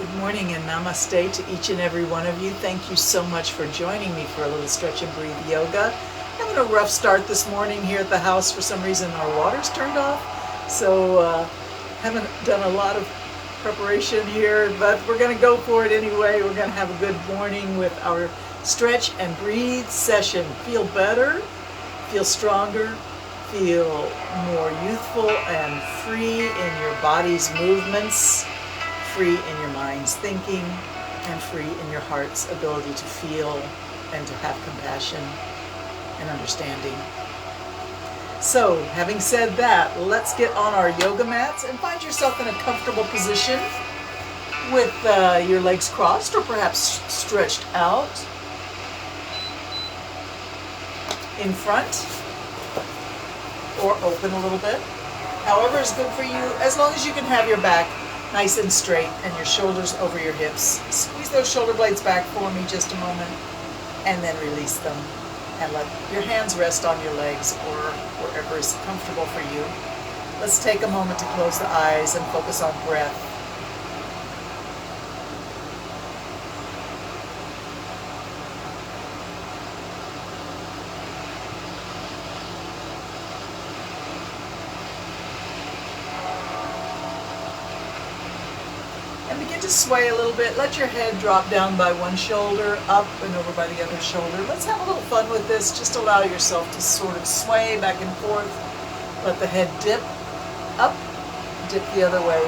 Good morning and namaste to each and every one of you. Thank you so much for joining me for a little stretch and breathe yoga. Having a rough start this morning here at the house. For some reason our water's turned off, so haven't done a lot of preparation here, but we're going to go for it anyway. We're going to have a good morning with our stretch and breathe session. Feel better, feel stronger, feel more youthful and free in your body's movements, free in your mind's thinking, and free in your heart's ability to feel and to have compassion and understanding. So, having said that, let's get on our yoga mats and find yourself in a comfortable position with your legs crossed or perhaps stretched out in front or open a little bit. However is good for you, as long as you can have your back nice and straight and your shoulders over your hips. Squeeze those shoulder blades back for me just a moment and then release them and let your hands rest on your legs or wherever is comfortable for you. Let's take a moment to close the eyes and focus on breath. And begin to sway a little bit. Let your head drop down by one shoulder, up and over by the other shoulder. Let's have a little fun with this. Just allow yourself to sort of sway back and forth. Let the head dip up, dip the other way.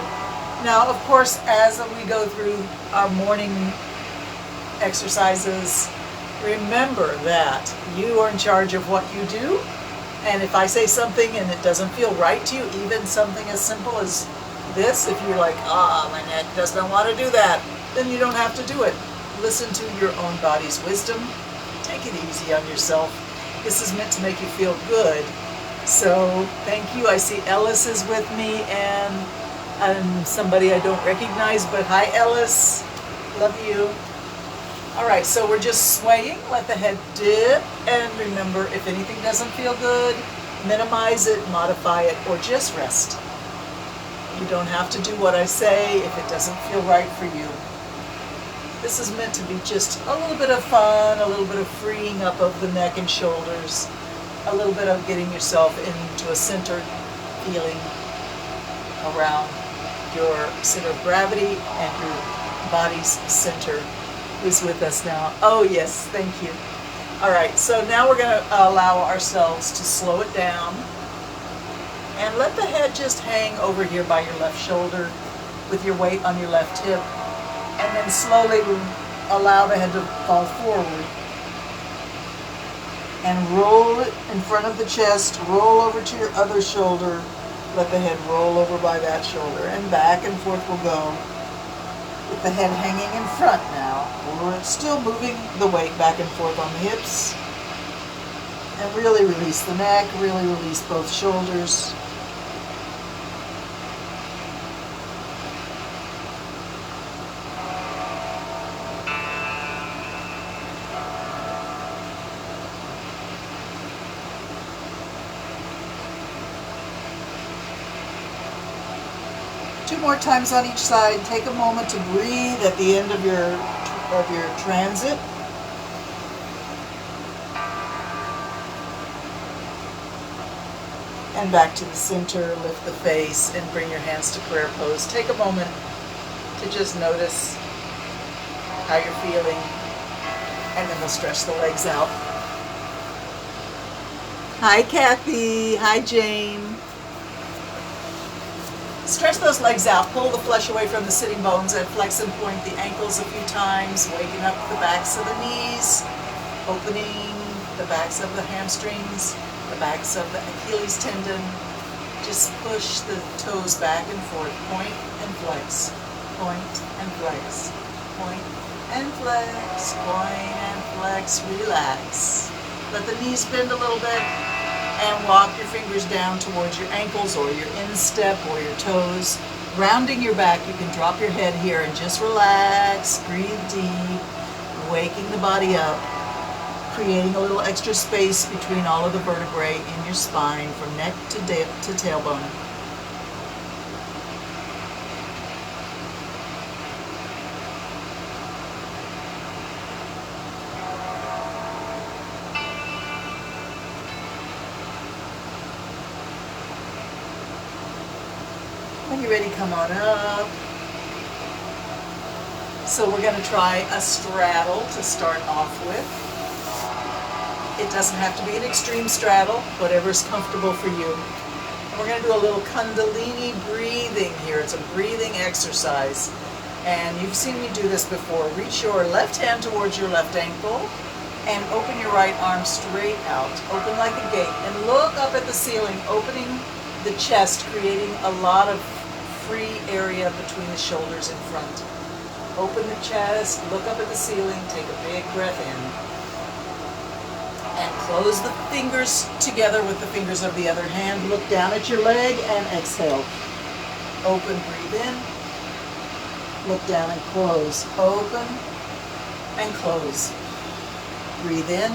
Now, of course, as we go through our morning exercises, remember that you are in charge of what you do. And if I say something and it doesn't feel right to you, even something as simple as this, if you're like, my neck doesn't want to do that, then you don't have to do it. Listen to your own body's wisdom. Take it easy on yourself. This is meant to make you feel good. So thank you. I see Ellis is with me and somebody I don't recognize, but hi Ellis. Love you. All right, so we're just swaying. Let the head dip, and remember, if anything doesn't feel good, minimize it, modify it, or just rest. You don't have to do what I say if it doesn't feel right for you. This is meant to be just a little bit of fun, a little bit of freeing up of the neck and shoulders, a little bit of getting yourself into a centered feeling around your center of gravity and your body's center. Who's with us now? Oh yes, thank you. All right, so now we're going to allow ourselves to slow it down. And let the head just hang over here by your left shoulder with your weight on your left hip. And then slowly allow the head to fall forward. And roll it in front of the chest, roll over to your other shoulder. Let the head roll over by that shoulder. And back and forth we'll go. With the head hanging in front now. We're still moving the weight back and forth on the hips. And really release the neck, really release both shoulders. Two more times on each side. Take a moment to breathe at the end of your transit. And back to the center, lift the face and bring your hands to prayer pose. Take a moment to just notice how you're feeling, and then we'll stretch the legs out. Hi Kathy, hi Jane. Stretch those legs out, pull the flesh away from the sitting bones and flex and point the ankles a few times, waking up the backs of the knees, opening the backs of the hamstrings, the backs of the Achilles tendon. Just push the toes back and forth, point and flex, point and flex, point and flex, point and flex, relax. Let the knees bend a little bit. And walk your fingers down towards your ankles or your instep or your toes. Rounding your back, you can drop your head here and just relax, breathe deep, waking the body up, creating a little extra space between all of the vertebrae in your spine from neck to tailbone. When you're ready, come on up. So we're going to try a straddle to start off with. It doesn't have to be an extreme straddle, whatever's comfortable for you. And we're going to do a little Kundalini breathing here. It's a breathing exercise. And you've seen me do this before. Reach your left hand towards your left ankle and open your right arm straight out. Open like a gate and look up at the ceiling, opening the chest, creating a lot of free area between the shoulders in front. Open the chest, look up at the ceiling, take a big breath in. And close the fingers together with the fingers of the other hand. Look down at your leg and exhale. Open, breathe in. Look down and close. Open and close. Breathe in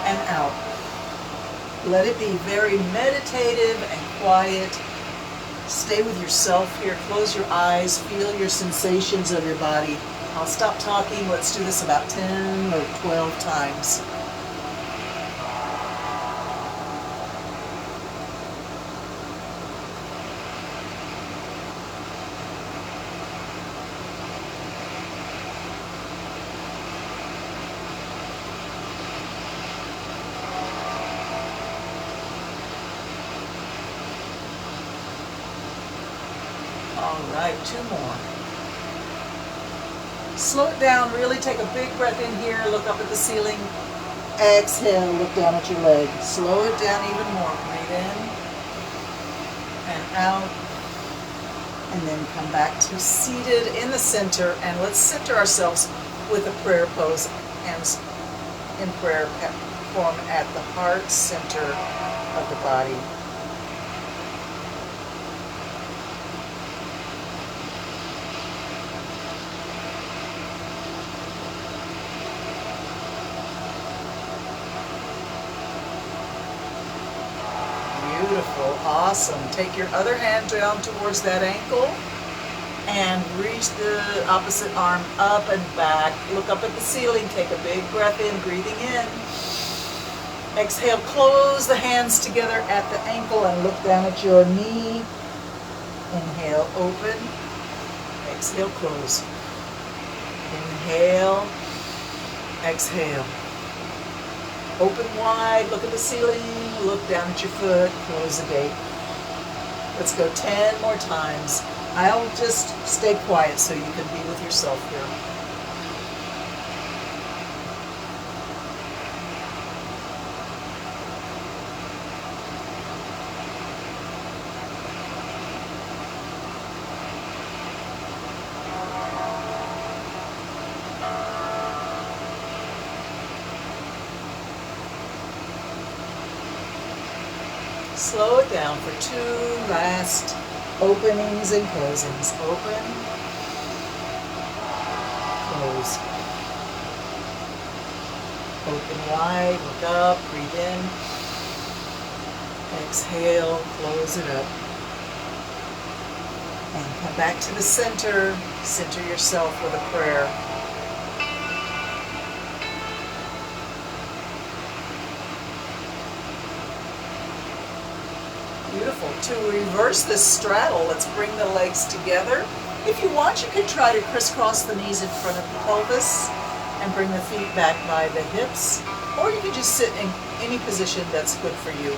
and out. Let it be very meditative and quiet. Stay with yourself here. Close your eyes. Feel your sensations of your body. I'll stop talking. Let's do this about 10 or 12 times. All right, 2 more. Slow it down, really take a big breath in here, look up at the ceiling. Exhale, look down at your leg. Slow it down even more. Breathe in and out. And then come back to seated in the center. And let's center ourselves with a prayer pose and in prayer form at the heart center of the body. Beautiful, awesome. Take your other hand down towards that ankle and reach the opposite arm up and back. Look up at the ceiling, take a big breath in, breathing in. Exhale, close the hands together at the ankle and look down at your knee. Inhale, open. Exhale, close. Inhale, exhale. Open wide, look at the ceiling, look down at your foot, close the gate. Let's go 10 more times. I'll just stay quiet so you can be with yourself here. Slow it down for 2 last openings and closings. Open, close. Open wide, look up, breathe in. Exhale, close it up. And come back to the center. Center yourself with a prayer. Beautiful. To reverse this straddle, let's bring the legs together. If you want, you can try to crisscross the knees in front of the pelvis and bring the feet back by the hips. Or you can just sit in any position that's good for you.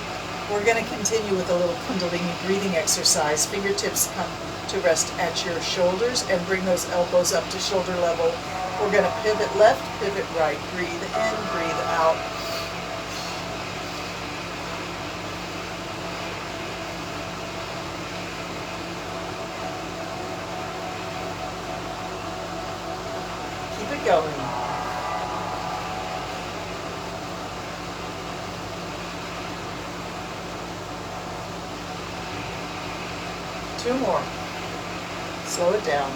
We're going to continue with a little Kundalini breathing exercise. Fingertips come to rest at your shoulders and bring those elbows up to shoulder level. We're going to pivot left, pivot right. Breathe in, breathe out. Keep it going. Two more. Slow it down.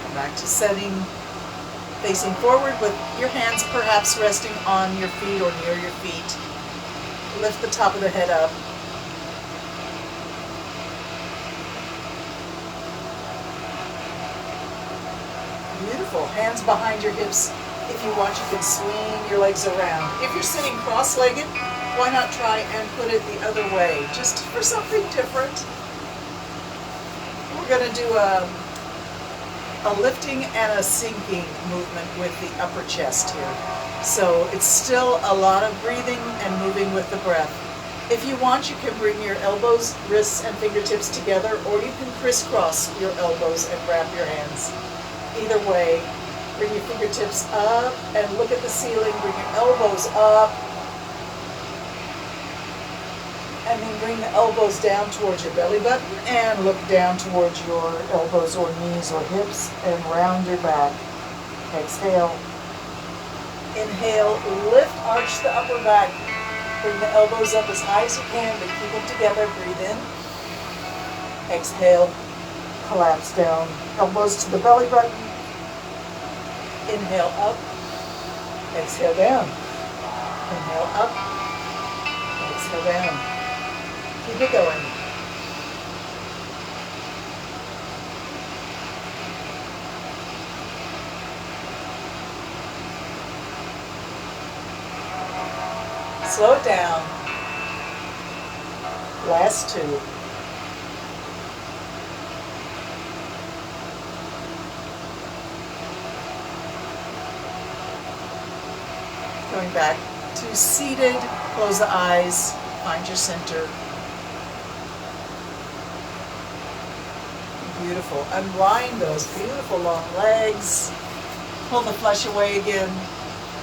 Come back to setting, facing forward with your hands perhaps resting on your feet or near your feet. Lift the top of the head up. Beautiful. Hands behind your hips. If you want, you can swing your legs around. If you're sitting cross-legged, why not try and put it the other way, just for something different. going to do a lifting and a sinking movement with the upper chest here. So it's still a lot of breathing and moving with the breath. If you want, you can bring your elbows, wrists, and fingertips together, or you can crisscross your elbows and wrap your hands. Either way, bring your fingertips up and look at the ceiling. Bring your elbows up. And then bring the elbows down towards your belly button and look down towards your elbows or knees or hips and round your back. Exhale. Inhale, lift, arch the upper back. Bring the elbows up as high as you can, but keep them together. Breathe in. Exhale, collapse down. Elbows to the belly button. Inhale up. Exhale down. Inhale up. Exhale down. Keep it going. Slow it down. Last two. Going back to seated. Close the eyes. Find your center. Beautiful. Unwind those beautiful long legs. Pull the flesh away again.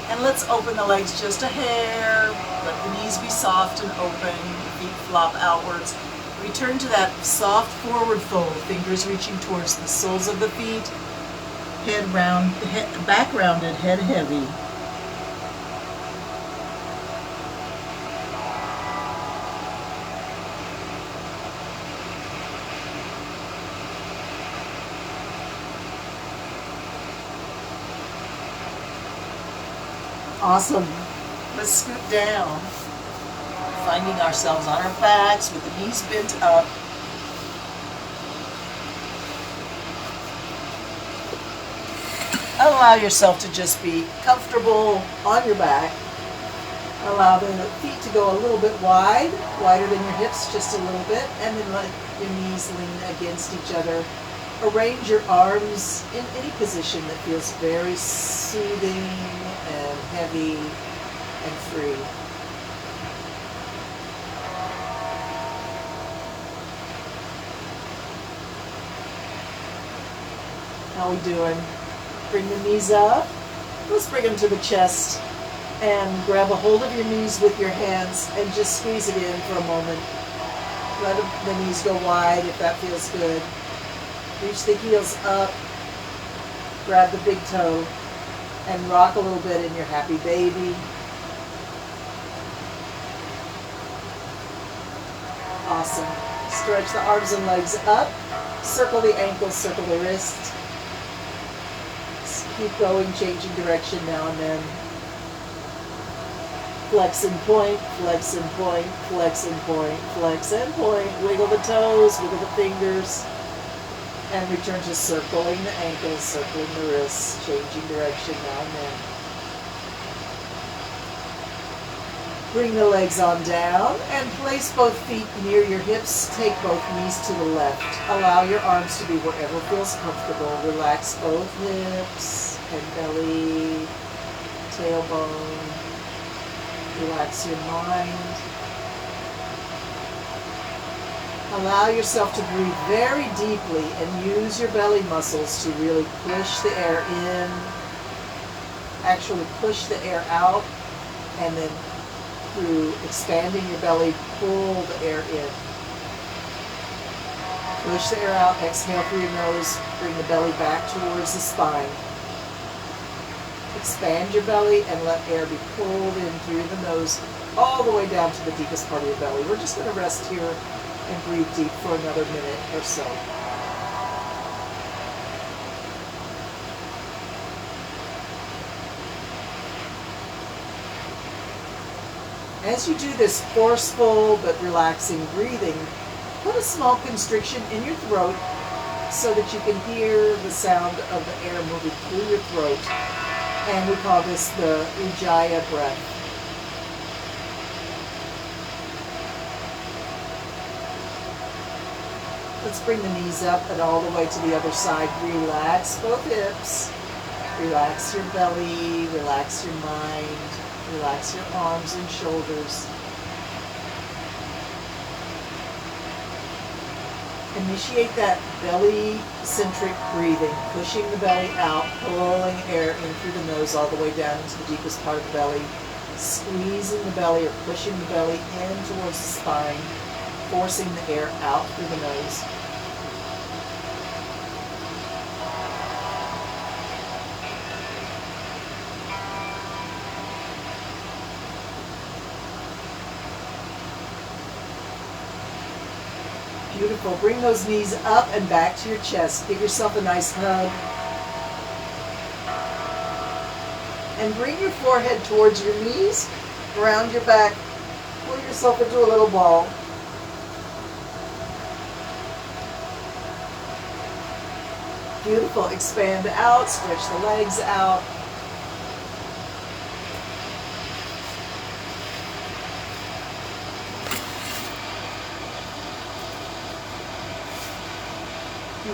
And let's open the legs just a hair. Let the knees be soft and open. Feet flop outwards. Return to that soft forward fold. Fingers reaching towards the soles of the feet. Head round, back rounded, head heavy. Awesome. Let's scoot down, finding ourselves on our backs with the knees bent up. Allow yourself to just be comfortable on your back. Allow the feet to go a little bit wide, wider than your hips just a little bit, and then let your knees lean against each other. Arrange your arms in any position that feels very soothing and heavy and free. How we doing? Bring the knees up. Let's bring them to the chest and grab a hold of your knees with your hands and just squeeze it in for a moment. Let the knees go wide if that feels good. Reach the heels up. Grab the big toe and rock a little bit in your happy baby. Awesome. Stretch the arms and legs up. Circle the ankles, circle the wrists. Keep going, changing direction now and then. Flex and point, flex and point, flex and point, flex and point. Wiggle the toes, wiggle the fingers. And return to circling the ankles, circling the wrists, changing direction now and then. Bring the legs on down and place both feet near your hips. Take both knees to the left. Allow your arms to be wherever feels comfortable. Relax both hips and belly, tailbone. Relax your mind. Allow yourself to breathe very deeply and use your belly muscles to really push the air in. Actually push the air out, and then through expanding your belly, pull the air in. Push the air out, exhale through your nose, bring the belly back towards the spine. Expand your belly and let air be pulled in through the nose all the way down to the deepest part of your belly. We're just going to rest here and breathe deep for another minute or so. As you do this forceful but relaxing breathing, put a small constriction in your throat so that you can hear the sound of the air moving through your throat. And we call this the Ujjayi breath. Let's bring the knees up and all the way to the other side. Relax both hips. Relax your belly. Relax your mind. Relax your arms and shoulders. Initiate that belly-centric breathing, pushing the belly out, pulling air in through the nose all the way down into the deepest part of the belly, squeezing the belly or pushing the belly in towards the spine, forcing the air out through the nose. Beautiful. Bring those knees up and back to your chest. Give yourself a nice hug. And bring your forehead towards your knees, around your back. Pull yourself into a little ball. Beautiful. Expand out. Stretch the legs out.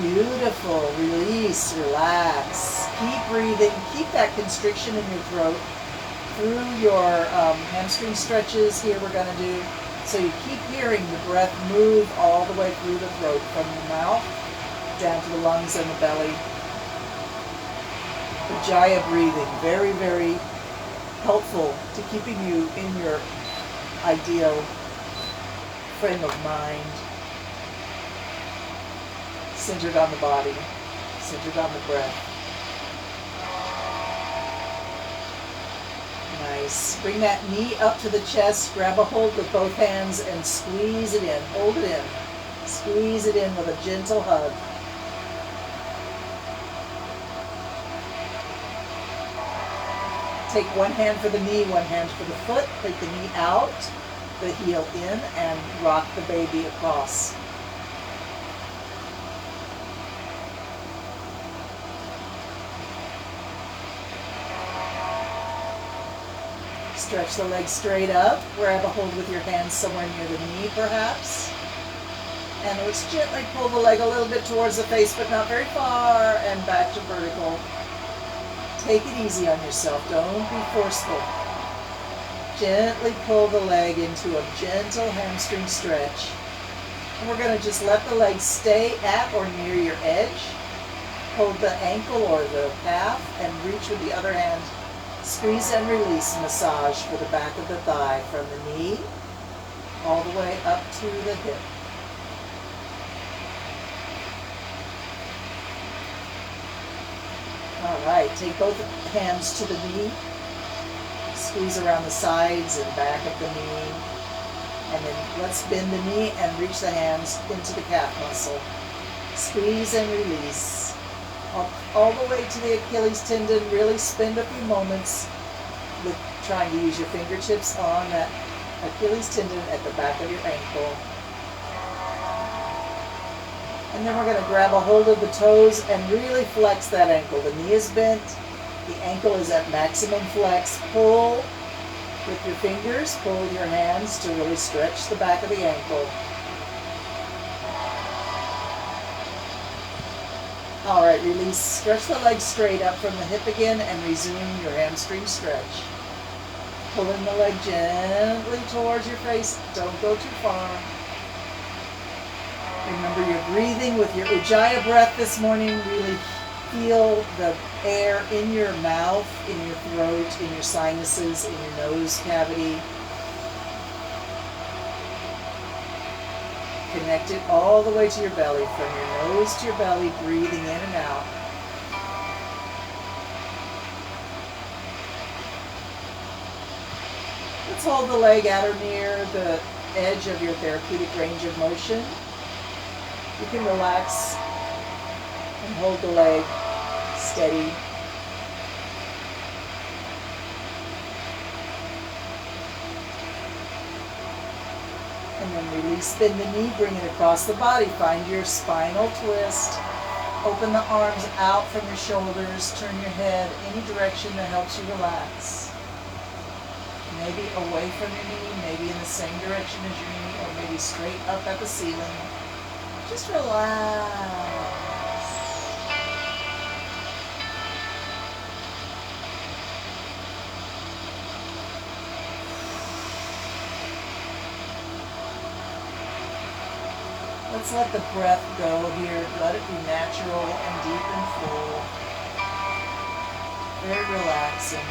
Beautiful. Release, relax. Keep breathing. Keep that constriction in your throat through your hamstring stretches here we're going to do. So you keep hearing the breath move all the way through the throat from the mouth down to the lungs and the belly. Ujjayi breathing. Very, very helpful to keeping you in your ideal frame of mind. Centered on the body, centered on the breath. Nice. Bring that knee up to the chest, grab a hold with both hands and squeeze it in. Hold it in. Squeeze it in with a gentle hug. Take one hand for the knee, one hand for the foot. Take the knee out, the heel in, and rock the baby across. Stretch the legs straight up. Grab a hold with your hands somewhere near the knee, perhaps. And let's gently pull the leg a little bit towards the face, but not very far, and back to vertical. Take it easy on yourself. Don't be forceful. Gently pull the leg into a gentle hamstring stretch. And we're going to just let the leg stay at or near your edge. Hold the ankle or the calf and reach with the other hand. Squeeze and release massage for the back of the thigh from the knee all the way up to the hip. All right, take both hands to the knee. Squeeze around the sides and back of the knee. And then let's bend the knee and reach the hands into the calf muscle. Squeeze and release. All the way to the Achilles tendon. Really spend a few moments with trying to use your fingertips on that Achilles tendon at the back of your ankle. And then we're going to grab a hold of the toes and really flex that ankle. The knee is bent. The ankle is at maximum flex. Pull with your fingers. Pull with your hands to really stretch the back of the ankle. All right, release. Stretch the legs straight up from the hip again and resume your hamstring stretch. Pulling the leg gently towards your face. Don't go too far. Remember, you're breathing with your Ujjayi breath this morning. Really feel the air in your mouth, in your throat, in your sinuses, in your nose cavity. Connect it all the way to your belly, from your nose to your belly, breathing in and out. Let's hold the leg at or near the edge of your therapeutic range of motion. You can relax and hold the leg steady. And then release, bend the knee, bring it across the body. Find your spinal twist. Open the arms out from your shoulders. Turn your head any direction that helps you relax. Maybe away from your knee, maybe in the same direction as your knee, or maybe straight up at the ceiling. Just relax. Let's let the breath go here. Let it be natural and deep and full. Very relaxing.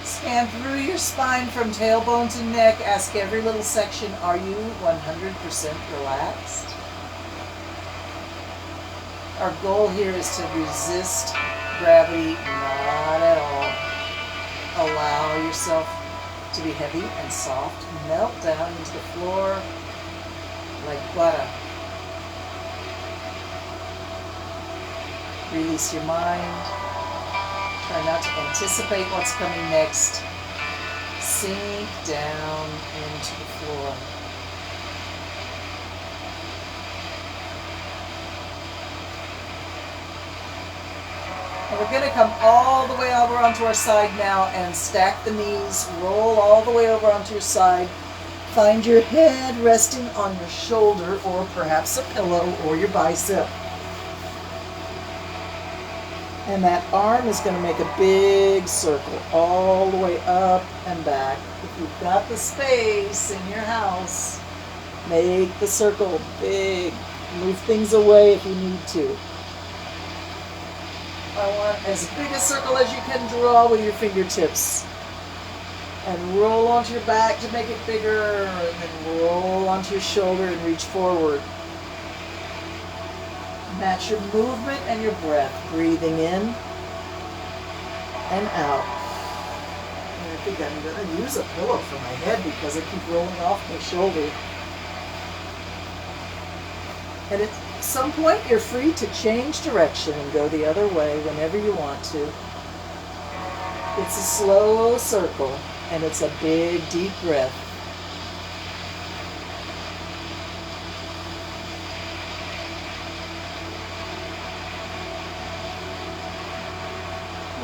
Scan through your spine from tailbone to neck. Ask every little section, are you 100% relaxed? Our goal here is to resist gravity, not at all. Allow yourself to be heavy and soft. Melt down into the floor like butter. Release your mind. Try not to anticipate what's coming next. Sink down into the floor. And we're going to come all the way over onto our side now and stack the knees. Roll all the way over onto your side. Find your head resting on your shoulder or perhaps a pillow or your bicep. And that arm is going to make a big circle all the way up and back. If you've got the space in your house, make the circle big. Move things away if you need to. I want as big a circle as you can draw with your fingertips. And roll onto your back to make it bigger, and then roll onto your shoulder and reach forward. Match your movement and your breath. Breathing in and out. And I think I'm going to use a pillow for my head because I keep rolling off my shoulder. And at some point you're free to change direction and go the other way whenever you want to. It's a slow circle and it's a big deep breath.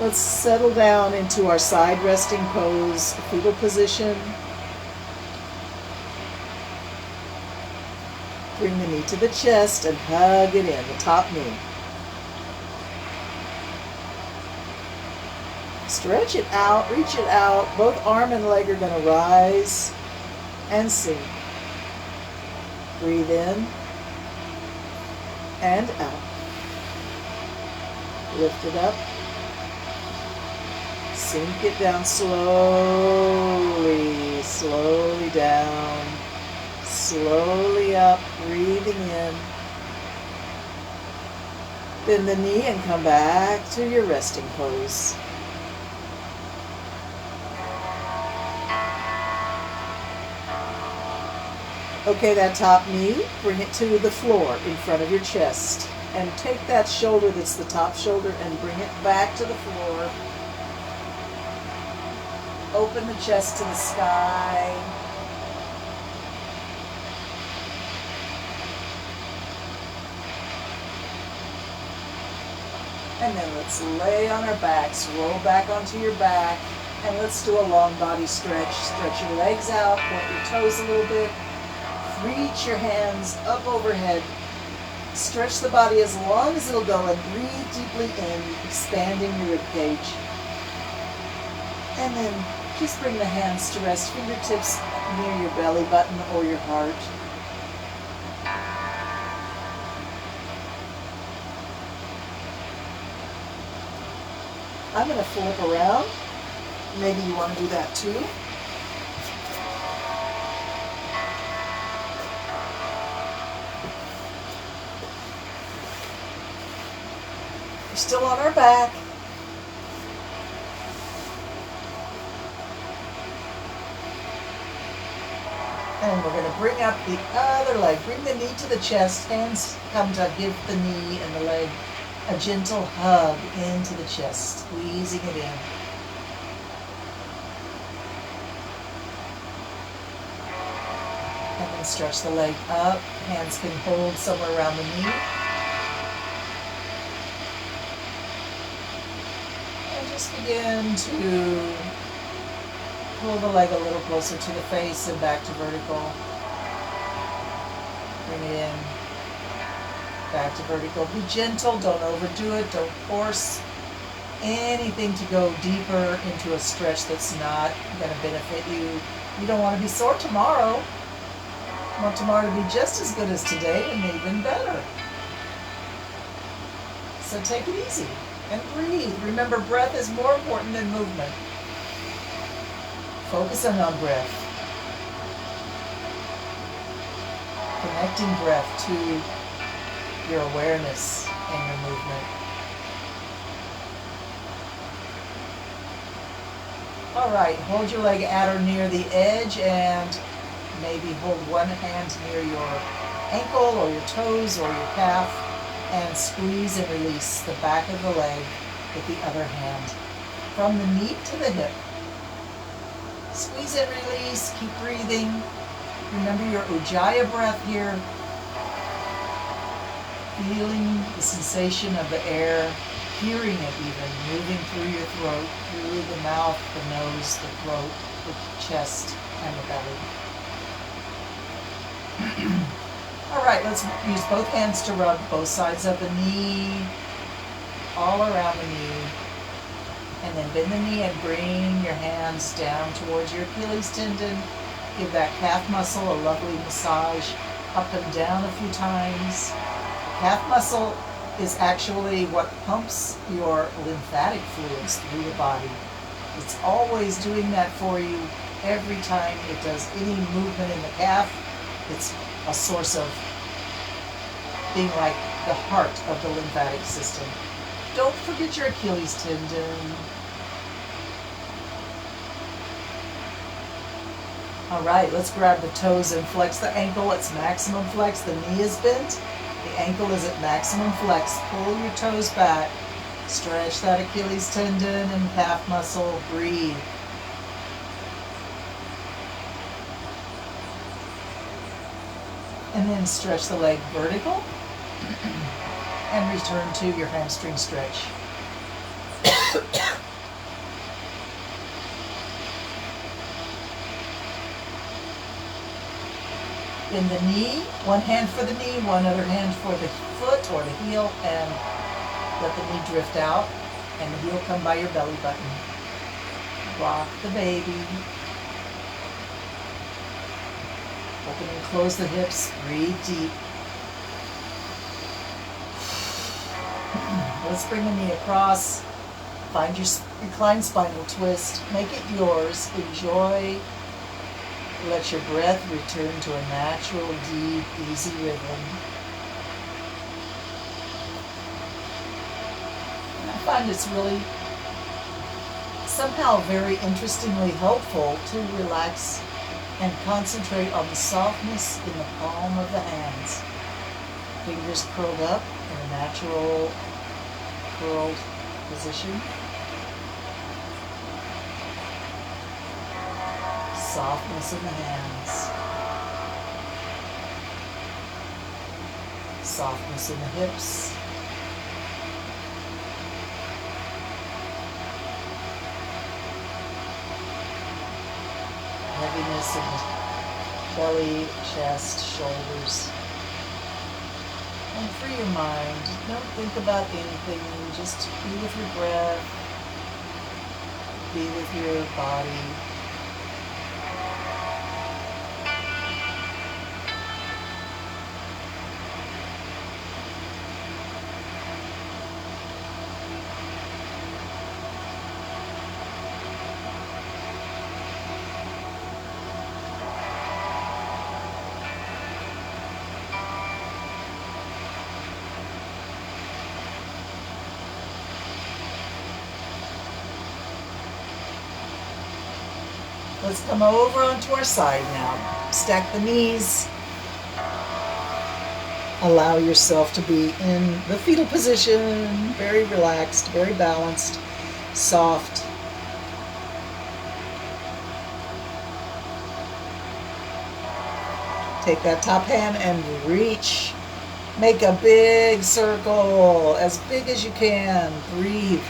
Let's settle down into our side resting pose, fetal position. Bring the knee to the chest and hug it in, the top knee. Stretch it out, reach it out. Both arm and leg are going to rise and sink. Breathe in and out. Lift it up. Sink it down slowly, slowly down, slowly up, breathing in. Bend the knee and come back to your resting pose. Okay, that top knee, bring it to the floor in front of your chest. And take that shoulder that's the top shoulder and bring it back to the floor. Open the chest to the sky. And then let's lay on our backs, roll back onto your back, and let's do a long body stretch. Stretch your legs out, point your toes a little bit, reach your hands up overhead. Stretch the body as long as it'll go and breathe deeply in, expanding your rib cage. And then just bring the hands to rest, fingertips near your belly button or your heart. I'm going to flip around. Maybe you want to do that too. We're still on our back. And we're going to bring up the other leg. Bring the knee to the chest. Hands come to give the knee and the leg a gentle hug into the chest, squeezing it in. And then stretch the leg up. Hands can hold somewhere around the knee. And just begin to pull the leg a little closer to the face and back to vertical. Bring it in, back to vertical. Be gentle, don't overdo it, don't force anything to go deeper into a stretch that's not going to benefit you. You don't want to be sore tomorrow. You want tomorrow to be just as good as today and even better. So take it easy and breathe. Remember, breath is more important than movement. Focusing on breath. Connecting breath to your awareness and your movement. All right, hold your leg at or near the edge and maybe hold one hand near your ankle or your toes or your calf and squeeze and release the back of the leg with the other hand. From the knee to the hip. Squeeze and release, keep breathing. Remember your Ujjayi breath here. Feeling the sensation of the air, hearing it even, moving through your throat, through the mouth, the nose, the throat, the chest, and the belly. All right, let's use both hands to rub both sides of the knee, all around the knee. And then bend the knee and bring your hands down towards your Achilles tendon. Give that calf muscle a lovely massage up and down a few times. The calf muscle is actually what pumps your lymphatic fluids through the body. It's always doing that for you every time it does any movement in the calf. It's a source of being like the heart of the lymphatic system. Don't forget your Achilles tendon. All right, let's grab the toes and flex the ankle. It's maximum flex. The knee is bent. The ankle is at maximum flex. Pull your toes back. Stretch that Achilles tendon and calf muscle. Breathe. And then stretch the leg vertical. And return to your hamstring stretch. Bend the knee, one hand for the knee, one other hand for the foot or the heel, and let the knee drift out, and the heel come by your belly button. Rock the baby. Open and close the hips, breathe deep. Let's bring the knee across. Find your reclined spinal twist. Make it yours. Enjoy. Let your breath return to a natural, deep, easy rhythm. And I find it's really somehow very interestingly helpful to relax and concentrate on the softness in the palm of the hands. Fingers curled up in a natural curled position. Softness in the hands. Softness in the hips. Heaviness in the belly, chest, shoulders. And free your mind. Don't think about anything. Just be with your breath. Be with your body. Let's come over onto our side now. Stack the knees. Allow yourself to be in the fetal position, very relaxed, very balanced, soft. Take that top hand and reach. Make a big circle, as big as you can. Breathe.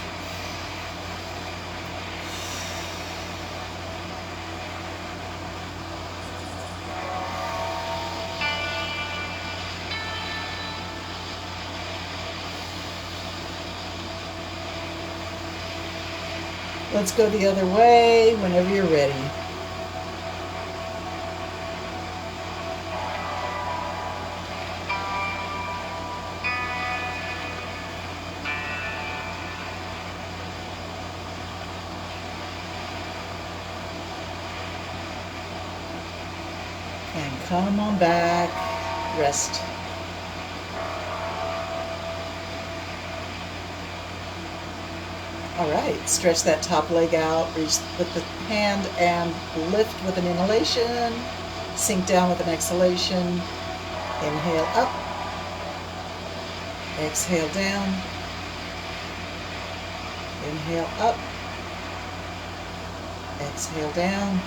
Let's go the other way whenever you're ready. And come on back, rest. All right, stretch that top leg out, reach with the hand and lift with an inhalation, sink down with an exhalation, inhale up, exhale down, inhale up, exhale down,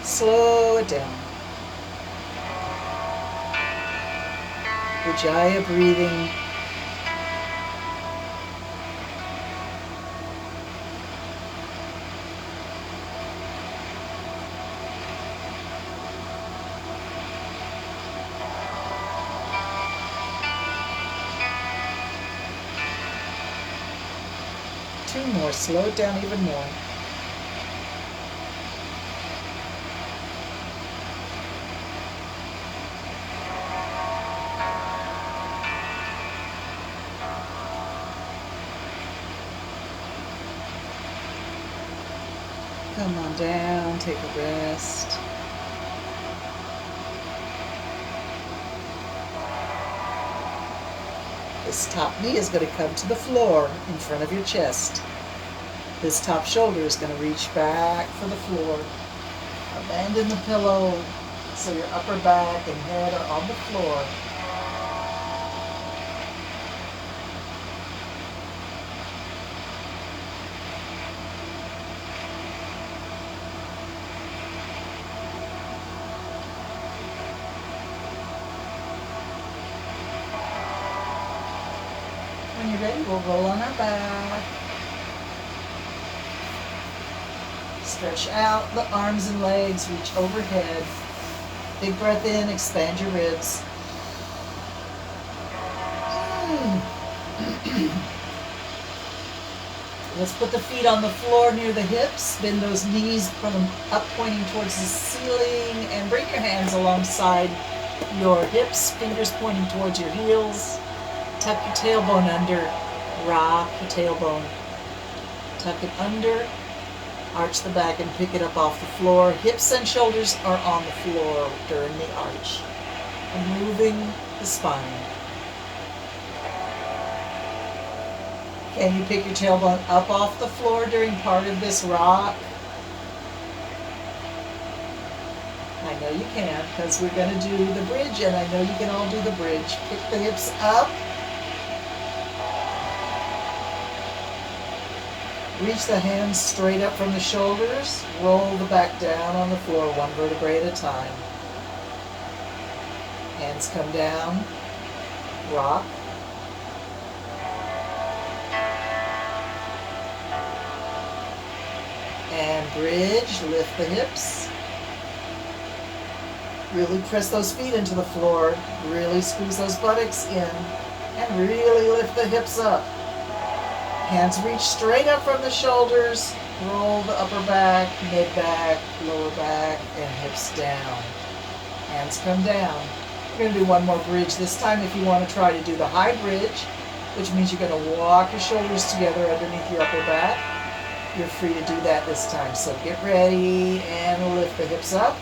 slow it down. Ujjayi breathing. Two more, slow it down even more. Come on down, take a rest. This top knee is going to come to the floor in front of your chest. This top shoulder is going to reach back for the floor. Abandon the pillow so your upper back and head are on the floor. When you're ready, we'll roll on our back. Stretch out the arms and legs, reach overhead. Big breath in, expand your ribs. Let's put the feet on the floor near the hips. Bend those knees from up pointing towards the ceiling and bring your hands alongside your hips, fingers pointing towards your heels. Tuck your tailbone under, rock your tailbone. Tuck it under, arch the back and pick it up off the floor. Hips and shoulders are on the floor during the arch. And moving the spine. Can you pick your tailbone up off the floor during part of this rock? I know you can, because we're going to do the bridge, and I know you can all do the bridge. Pick the hips up. Reach the hands straight up from the shoulders. Roll the back down on the floor, one vertebrae at a time. Hands come down. Rock. And bridge. Lift the hips. Really press those feet into the floor. Really squeeze those buttocks in. And really lift the hips up. Hands reach straight up from the shoulders. Roll the upper back, mid back, lower back, and hips down. Hands come down. We're going to do one more bridge this time. If you want to try to do the high bridge, which means you're going to walk your shoulders together underneath your upper back, you're free to do that this time. So get ready and lift the hips up.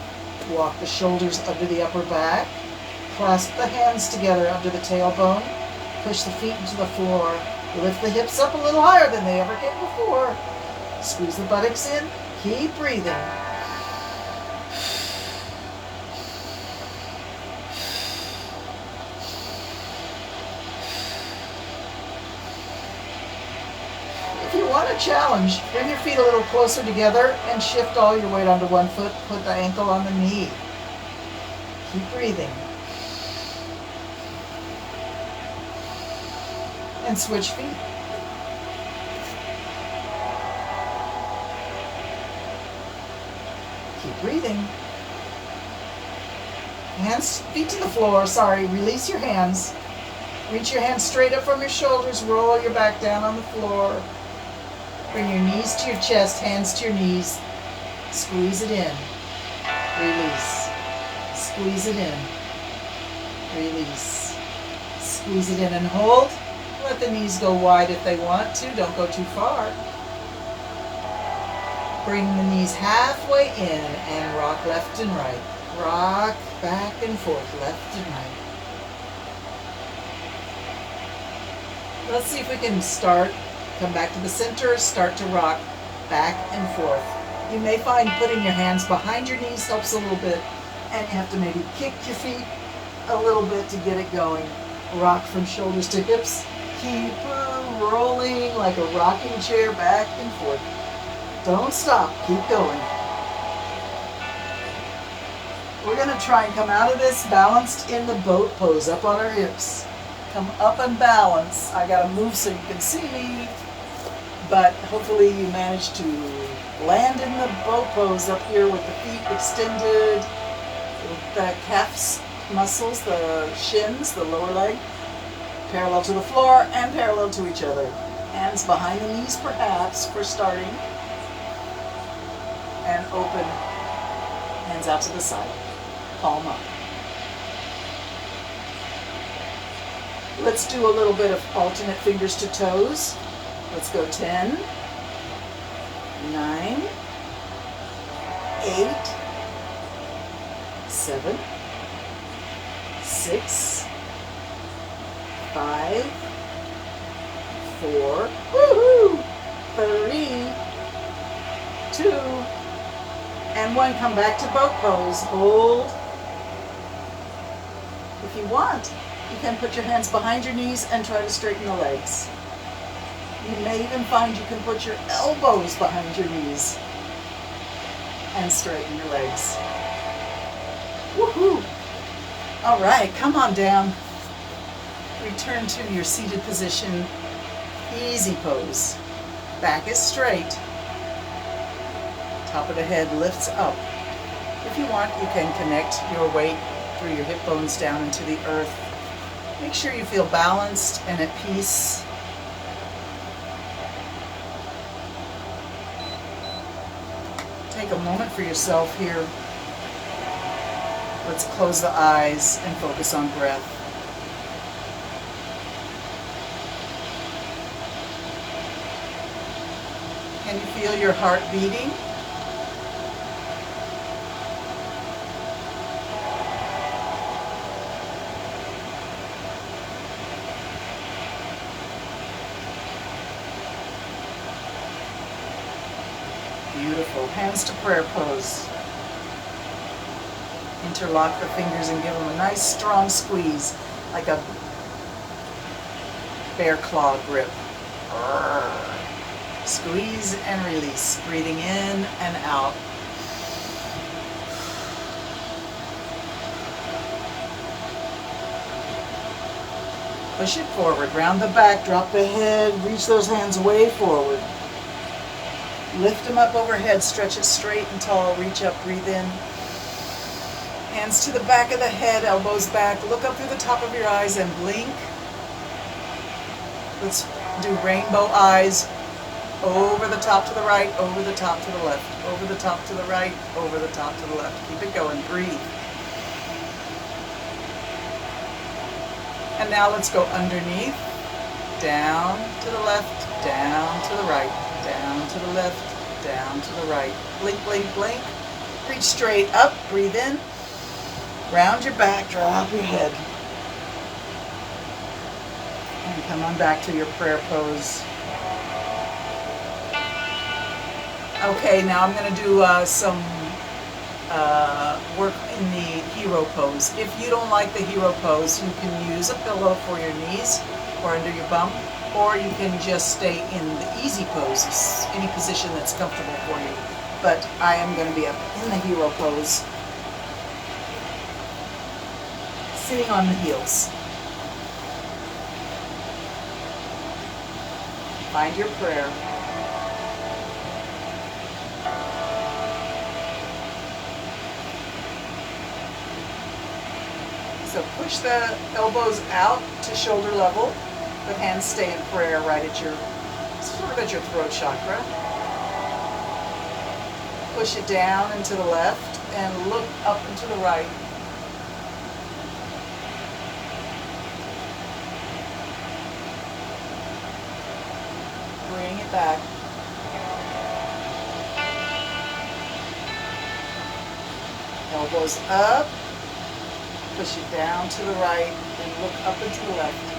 Walk the shoulders under the upper back. Clasp the hands together under the tailbone. Push the feet into the floor. Lift the hips up a little higher than they ever came before. Squeeze the buttocks in. Keep breathing. a challenge. Bring your feet a little closer together and shift all your weight onto one foot. Put the ankle on the knee. Keep breathing. And switch feet. Keep breathing. Hands, feet to the floor. Sorry, release your hands. Reach your hands straight up from your shoulders. Roll your back down on the floor. Bring your knees to your chest, hands to your knees. Squeeze it in. Release. Squeeze it in. Release. Squeeze it in and hold. Let the knees go wide if they want to. Don't go too far. Bring the knees halfway in and rock left and right. Rock back and forth, left and right. Let's see if we can come back to the center, start to rock back and forth. You may find putting your hands behind your knees helps a little bit, and you have to maybe kick your feet a little bit to get it going. Rock from shoulders to hips. Keep rolling like a rocking chair back and forth. Don't stop, keep going. We're going to try and come out of this balanced in the boat pose, up on our hips. Come up and balance. I got to move so you can see me, but hopefully you manage to land in the boat pose up here with the feet extended, with the calves muscles, the shins, the lower leg, parallel to the floor and parallel to each other. Hands behind the knees perhaps for starting, and open, hands out to the side, palm up. Let's do a little bit of alternate fingers to toes. Let's go 10, 9, 8, 7, 6, 5, 4, woohoo, 3, 2, and 1. Come back to boat pose. Hold. If you want, you can put your hands behind your knees and try to straighten the legs. You may even find you can put your elbows behind your knees and straighten your legs. Woohoo! All right, come on down. Return to your seated position. Easy pose. Back is straight. Top of the head lifts up. If you want, you can connect your weight through your hip bones down into the earth. Make sure you feel balanced and at peace. Take a moment for yourself here. Let's close the eyes and focus on breath. Can you feel your heart beating? Beautiful. Hands to prayer pose. Interlock the fingers and give them a nice strong squeeze, like a bear claw grip. Squeeze and release. Breathing in and out. Push it forward. Round the back. Drop the head. Reach those hands way forward. Lift them up overhead, stretch it straight and tall, reach up, breathe in. Hands to the back of the head, elbows back, look up through the top of your eyes and blink. Let's do rainbow eyes, over the top to the right, over the top to the left, over the top to the right, over the top to the left. Keep it going, breathe. And now let's go underneath, down to the left, down to the right. Down to the left, down to the right. Blink, blink, blink. Reach straight up, breathe in. Round your back, drop your head. And come on back to your prayer pose. Okay, now I'm going to do some work in the hero pose. If you don't like the hero pose, you can use a pillow for your knees or under your bum, or you can just stay in the easy pose, any position that's comfortable for you. But I am going to be up in the hero pose, sitting on the heels. Find your prayer. So push the elbows out to shoulder level, but hands stay in prayer right at your, sort of at your throat chakra. Push it down and to the left and look up and to the right. Bring it back. Elbows up. Push it down to the right and look up and to the left.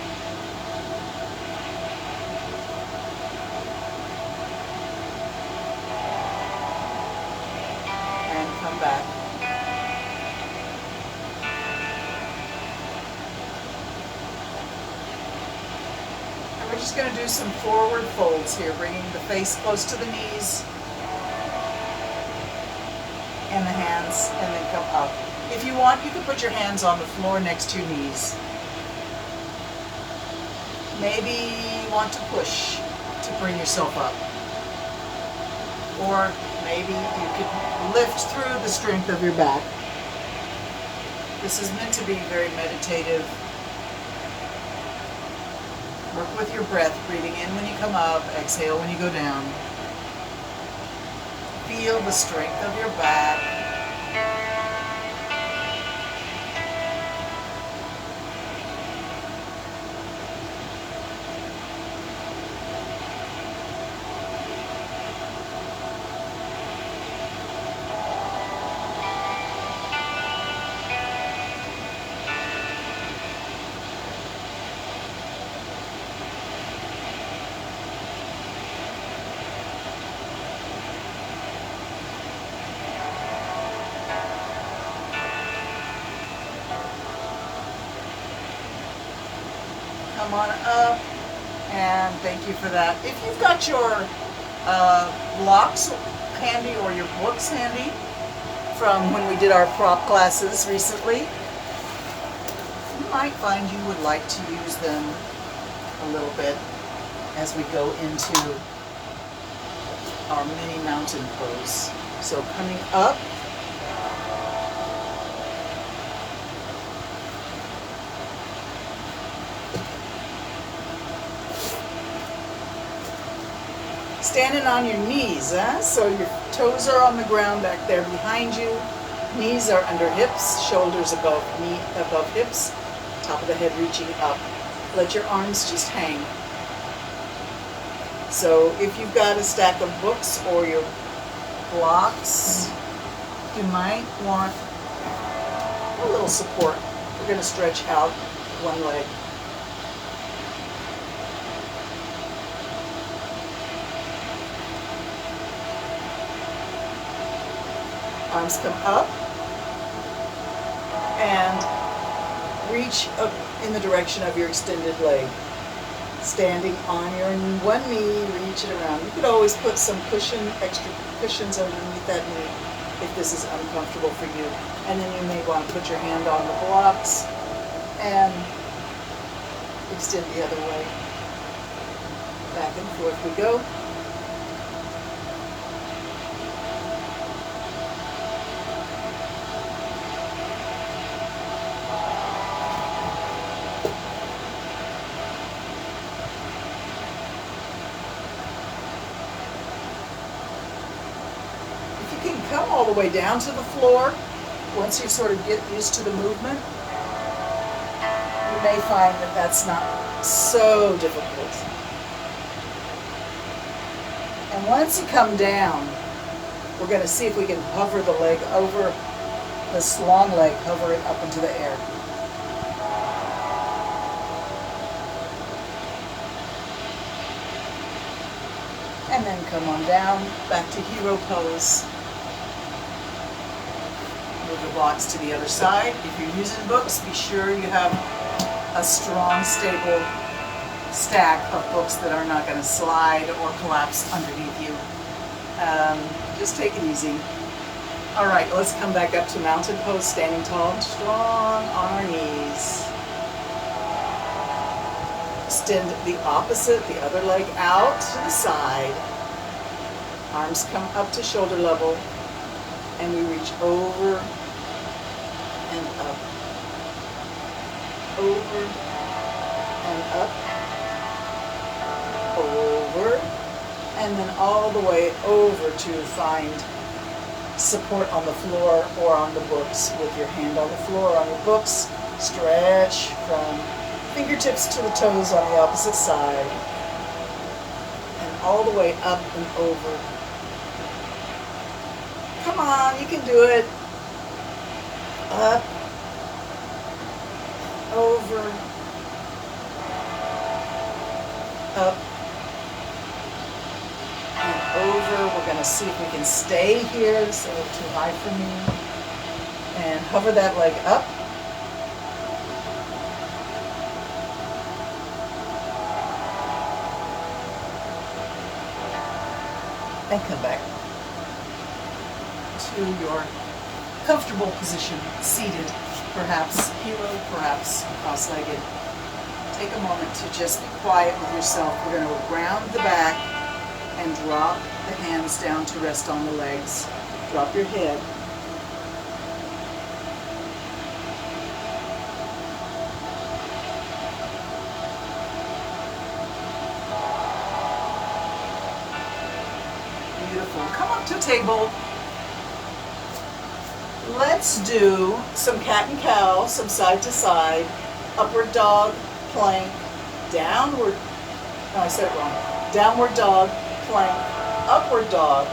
And come back. And we're just going to do some forward folds here, bringing the face close to the knees and the hands, and then come up. If you want, you can put your hands on the floor next to your knees. Maybe you want to push to bring yourself up. Or maybe you could lift through the strength of your back. This is meant to be very meditative. Work with your breath, breathing in when you come up, exhale when you go down. Feel the strength of your back. Come on up, and thank you for that. If you've got your blocks handy or your books handy from when we did our prop classes recently, you might find you would like to use them a little bit as we go into our mini mountain pose. So coming up, standing on your knees, so your toes are on the ground back there behind you, knees are under hips, shoulders above hips, top of the head reaching up. Let your arms just hang. So if you've got a stack of books or your blocks, you might want a little support. We're going to stretch out one leg. Arms come up and reach up in the direction of your extended leg. Standing on your one knee, reach it around. You could always put some extra cushions underneath that knee if this is uncomfortable for you. And then you may want to put your hand on the blocks and extend the other way. Back and forth we go. Come all the way down to the floor. Once you sort of get used to the movement, you may find that that's not so difficult. And once you come down, we're going to see if we can hover the leg over, this long leg, hover it up into the air. And then come on down, back to hero pose. Move the blocks to the other side. If you're using books, be sure you have a strong, stable stack of books that are not going to slide or collapse underneath you. Just take it easy. All right, let's come back up to mountain pose, standing tall and strong on our knees. Extend the opposite, the other leg out to the side. Arms come up to shoulder level, and we reach over and up. Over and up. Over, and then all the way over to find support on the floor or on the books with your hand on the floor or on your books. Stretch from fingertips to the toes on the opposite side, and all the way up and over. Come on, you can do it. Up, over, up, and over. We're going to see if we can stay here. It's a little too high for me. And hover that leg up. And come back to your comfortable position, seated, perhaps hero, perhaps cross-legged. Take a moment to just be quiet with yourself. We're going to ground the back and drop the hands down to rest on the legs. Drop your head. Beautiful. Come up to table. Let's do some cat and cow, some side to side, upward dog, plank, downward, no, I said it wrong, downward dog, plank, upward dog.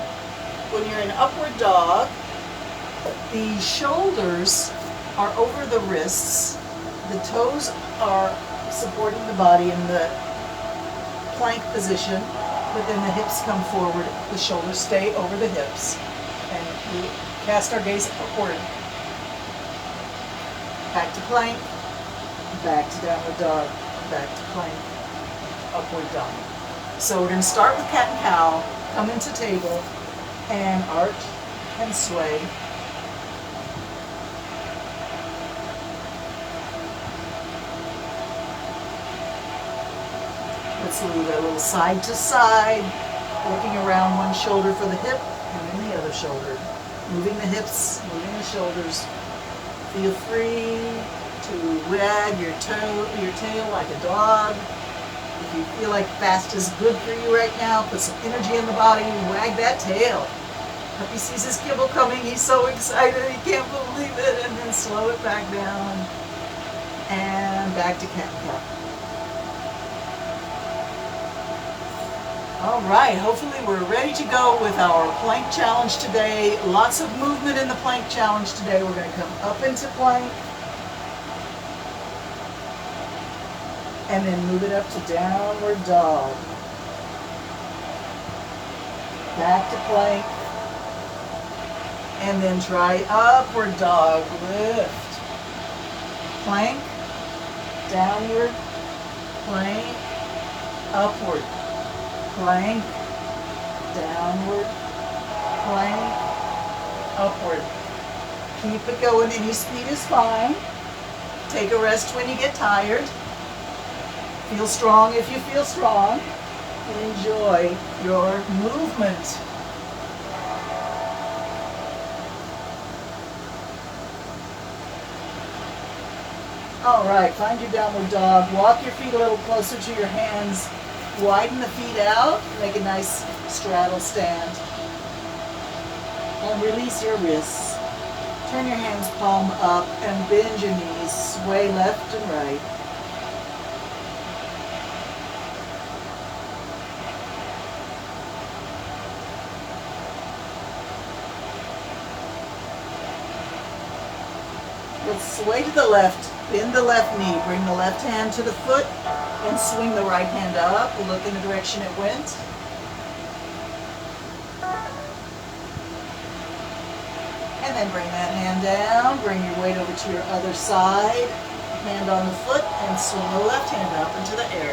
When you're in upward dog, the shoulders are over the wrists, the toes are supporting the body in the plank position, but then the hips come forward, the shoulders stay over the hips, and we cast our gaze upward. Back to plank, back to downward dog, back to plank, upward dog. So we're going to start with cat and cow, come into table, and arch and sway. Let's move it a little side to side, looking around one shoulder for the hip, and then the other shoulder. Moving the hips, moving the shoulders. Feel free to wag your tail like a dog. If you feel like fast is good for you right now, put some energy in the body, wag that tail. Puppy sees his kibble coming, he's so excited, he can't believe it, and then slow it back down. And back to cat and cow. All right, hopefully we're ready to go with our plank challenge today. Lots of movement in the plank challenge today. We're going to come up into plank and then move it up to downward dog. Back to plank and then try upward dog. Lift. Plank, downward, plank, upward. Plank, downward, plank, upward. Keep it going, any speed is fine. Take a rest when you get tired. Feel strong if you feel strong. And enjoy your movement. All right, find your downward dog. Walk your feet a little closer to your hands. Widen the feet out, make a nice straddle stand. And release your wrists. Turn your hands palm up and bend your knees. Sway left and right. Let's sway to the left. Bend the left knee. Bring the left hand to the foot. And swing the right hand up, look in the direction it went. And then bring that hand down, bring your weight over to your other side, hand on the foot, and swing the left hand up into the air.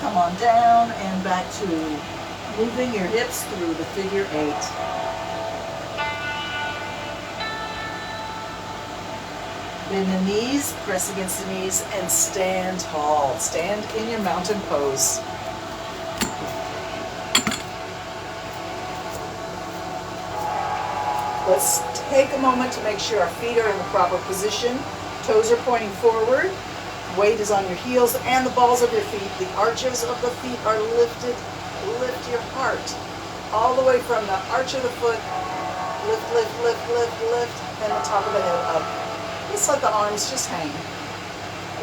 come on down and back to moving your hips through the figure 8. Bend the knees, press against the knees, and stand tall. Stand in your mountain pose. Let's take a moment to make sure our feet are in the proper position. Toes are pointing forward. Weight is on your heels and the balls of your feet. The arches of the feet are lifted. Lift your heart all the way from the arch of the foot. Lift, lift, lift, lift, lift, and the top of the head up. Just let the arms just hang.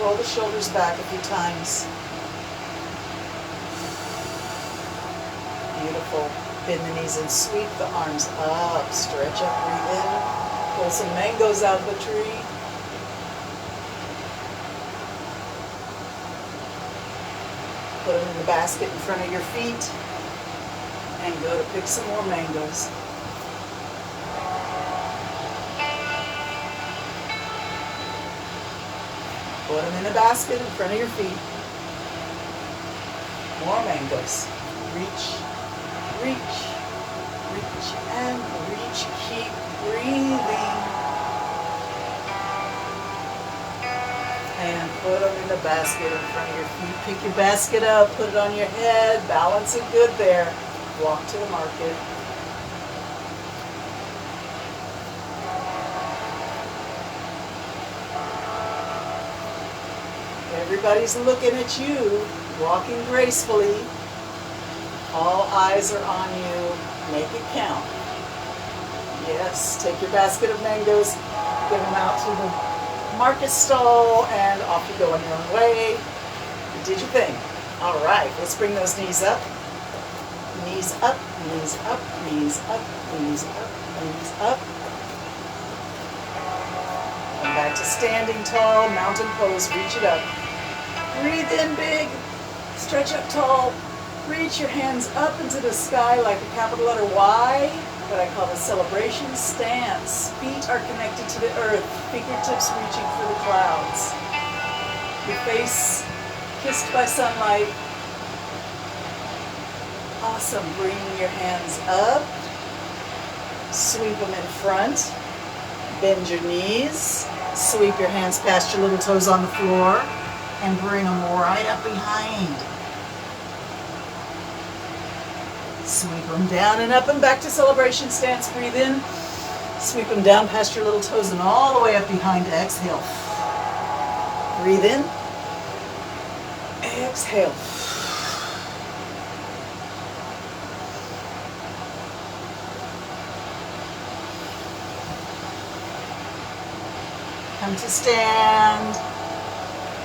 Roll the shoulders back a few times. Beautiful. Bend the knees and sweep the arms up. Stretch up, breathe in. Pull some mangoes out of the tree. Put them in the basket in front of your feet and go to pick some more mangoes. Put them in the basket in front of your feet. More mangoes. Reach, reach, reach, and reach. Keep breathing. And put them in the basket in front of your feet. Pick your basket up, put it on your head, balance it good there. Walk to the market. Everybody's looking at you, walking gracefully. All eyes are on you. Make it count. Yes, take your basket of mangoes, give them out to the market stall, and off you go on your own way. You did your thing. All right, let's bring those knees up. Knees up, knees up, knees up, knees up, knees up. And back to standing tall, mountain pose, reach it up. Breathe in big, stretch up tall. Reach your hands up into the sky like a capital letter Y, what I call the celebration stance. Feet are connected to the earth, fingertips reaching for the clouds. Your face kissed by sunlight. Awesome. Bring your hands up. Sweep them in front. Bend your knees. Sweep your hands past your little toes on the floor and bring them right up behind. Sweep them down and up and back to celebration stance. Breathe in. Sweep them down past your little toes and all the way up behind. Exhale. Breathe in. Exhale. Come to stand.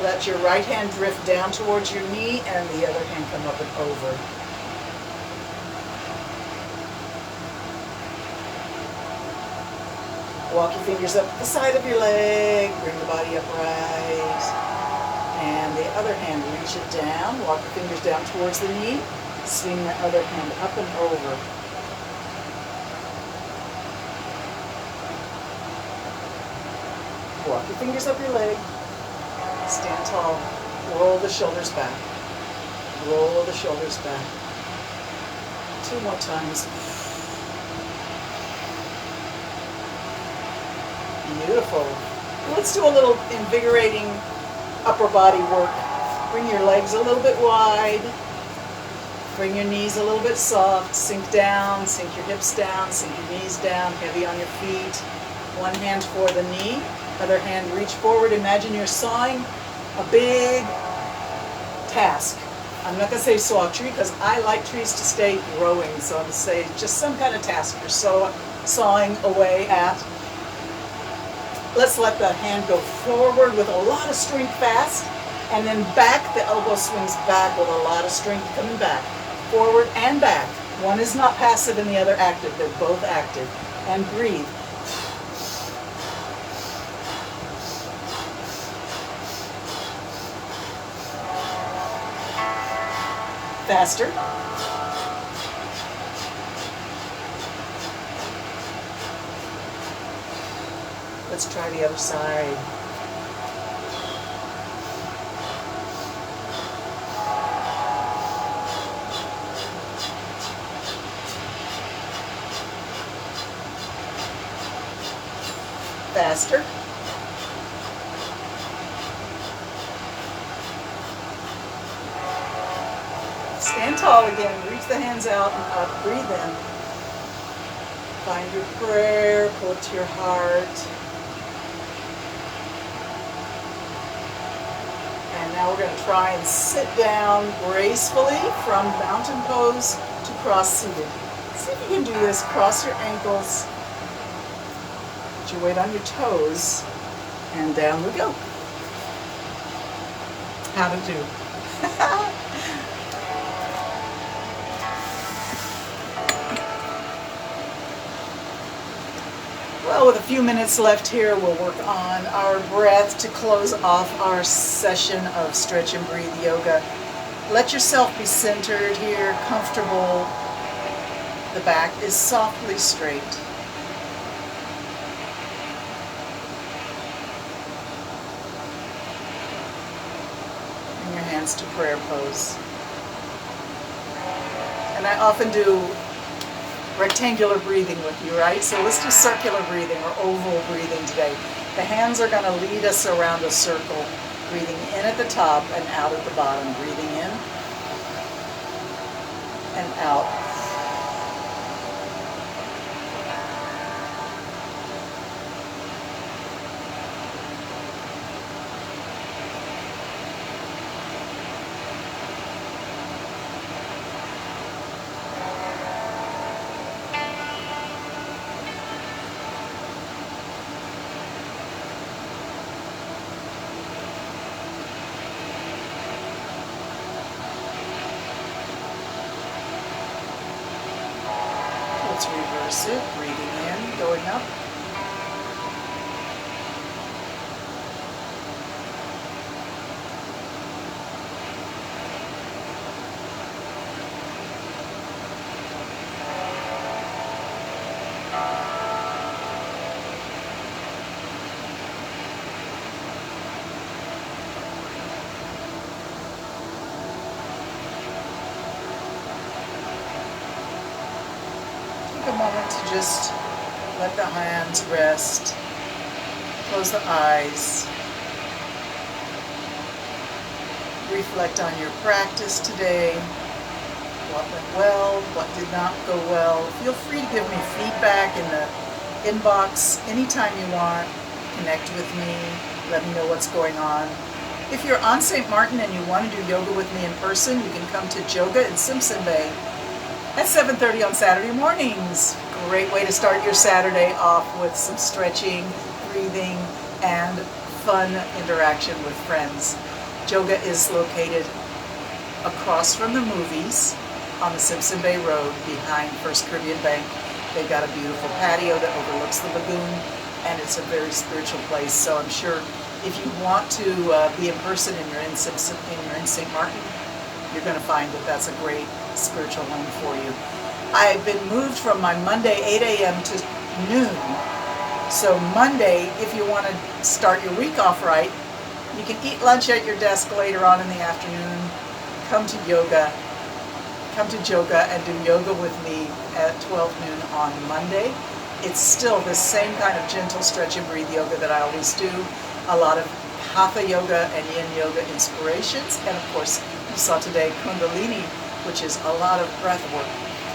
Let your right hand drift down towards your knee and the other hand come up and over. Walk your fingers up the side of your leg, bring the body upright. And the other hand, reach it down, walk your fingers down towards the knee, swing the other hand up and over. Walk your fingers up your leg, stand tall, roll the shoulders back, roll the shoulders back. 2 more times. Beautiful. Let's do a little invigorating upper body work. Bring your legs a little bit wide. Bring your knees a little bit soft. Sink down, sink your hips down, sink your knees down, heavy on your feet. One hand for the knee, other hand reach forward. Imagine you're sawing a big task. I'm not going to say saw a tree because I like trees to stay growing, so I'm going to say just some kind of task you're sawing away at. Let's let the hand go forward with a lot of strength fast, and then back. The elbow swings back with a lot of strength coming back. Forward and back. One is not passive and the other active. They're both active. And breathe. Faster. Let's try the other side. faster. Stand tall again. Reach the hands out and up. Breathe in. Find your prayer. Pull it to your heart. And now we're going to try and sit down gracefully from mountain pose to cross-seated. See if you can do this. Cross your ankles. Put your weight on your toes. And down we go. How to do. Well, with a few minutes left here, we'll work on our breath to close off our session of stretch and breathe yoga. Let yourself be centered here, comfortable. The back is softly straight. Bring your hands to prayer pose. And I often do rectangular breathing with you, right? So let's do circular breathing or oval breathing today. The hands are going to lead us around a circle, breathing in at the top and out at the bottom. Breathing in and out. Let's reverse it, breathing in, going up. Take a moment to just let the hands rest. Close the eyes. Reflect on your practice today. What went well, what did not go well. Feel free to give me feedback in the inbox anytime you want. Connect with me. Let me know what's going on. If you're on St. Martin and you want to do yoga with me in person, you can come to Joga in Simpson Bay at 7:30 on Saturday mornings. Great way to start your Saturday off with some stretching, breathing, and fun interaction with friends. Joga is located across from the movies on the Simpson Bay Road behind First Caribbean Bank. They've got a beautiful patio that overlooks the lagoon, and it's a very spiritual place. So I'm sure if you want to be in person and you're in St. Martin, you're going to find that that's a great spiritual home for you. I've been moved from my Monday 8 a.m. to noon. So Monday, if you want to start your week off right, you can eat lunch at your desk later on in the afternoon. Come to yoga. Come to Joga and do yoga with me at 12 noon on Monday. It's still the same kind of gentle stretch and breathe yoga that I always do. A lot of Hatha yoga and yin yoga inspirations. And of course, you saw today Kundalini, which is a lot of breath work.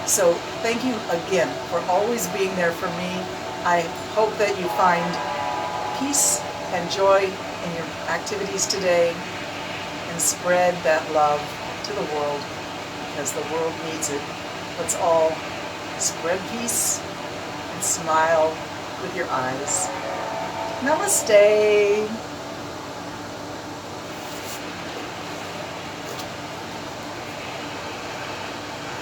So thank you again for always being there for me. I hope that you find peace and joy in your activities today and spread that love to the world because the world needs it. Let's all spread peace and smile with your eyes. Namaste.